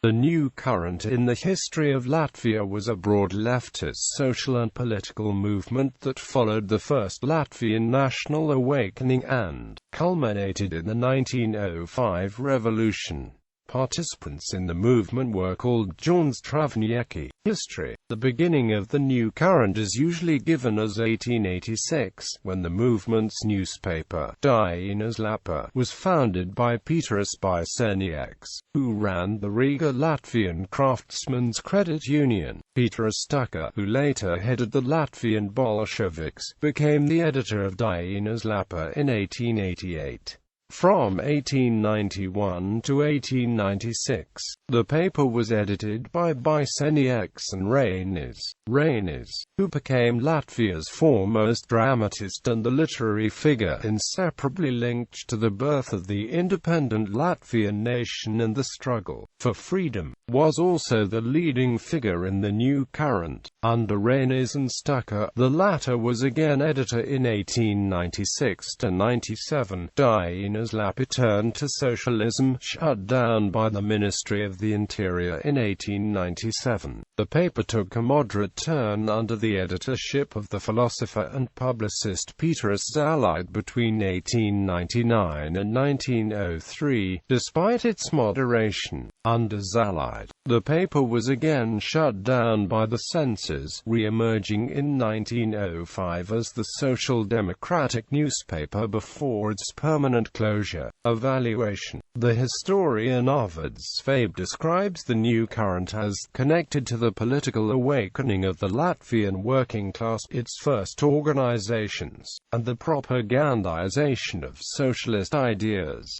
The new current in the history of Latvia was a broad leftist social and political movement that followed the First Latvian National Awakening and culminated in the 1905 Revolution. Participants in the movement were called jaunstrāvnieki. History. The beginning of the new current is usually given as 1886, when the movement's newspaper, Dienas Lapa, was founded by Pēteris Baisenieks, who ran the Riga Latvian Craftsmen's Credit Union. Pēteris Stuka, who later headed the Latvian Bolsheviks, became the editor of Dienas Lapa in 1888. From 1891 to 1896, the paper was edited by Baisenieks and Rainis, who became Latvia's foremost dramatist and the literary figure inseparably linked to the birth of the independent Latvian nation and the struggle for freedom, was also the leading figure in the new current. Under Rainis and Stuka, the latter was again editor in 1896 to 97. Dienas Lapa turned to socialism, shut down by the Ministry of the Interior in 1897. The paper took a moderate turn under the editorship of the philosopher and publicist Pēteris Zālīte between 1899 and 1903. Despite its moderation under Zālīte, the paper was again shut down by the censors, re-emerging in 1905 as the Social Democratic newspaper before its permanent closure. Evaluation. The historian Arvids Svabe describes the new current as connected to the political awakening of the Latvian working class, its first organizations, and the propagandization of socialist ideas.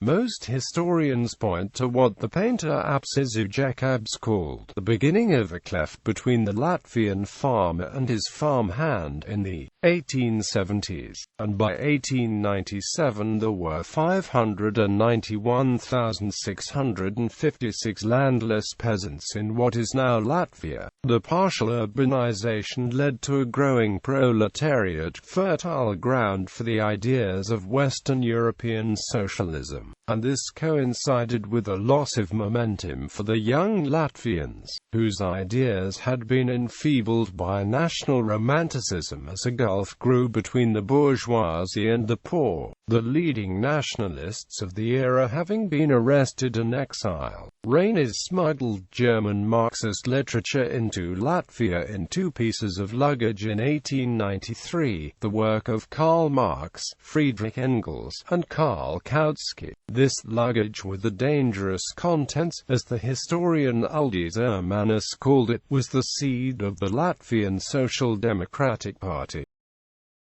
Most historians point to what the painter Apsizu Jekabs called the beginning of a cleft between the Latvian farmer and his farmhand in the 1870s, and by 1897 there were 591,656 landless peasants in what is now Latvia. The partial urbanization led to a growing proletariat, fertile ground for the ideas of Western European socialism, and this coincided with a loss of momentum for the young Latvians, whose ideas had been enfeebled by national romanticism as a gulf grew between the bourgeoisie and the poor, the leading nationalists of the era having been arrested and exiled. Rainis smuggled German Marxist literature into Latvia in two pieces of luggage in 1893, the work of Karl Marx, Friedrich Engels, and Karl Kautsky. This luggage with the dangerous contents, as the historian Uldis Ermanis called it, was the seed of the Latvian Social Democratic Party.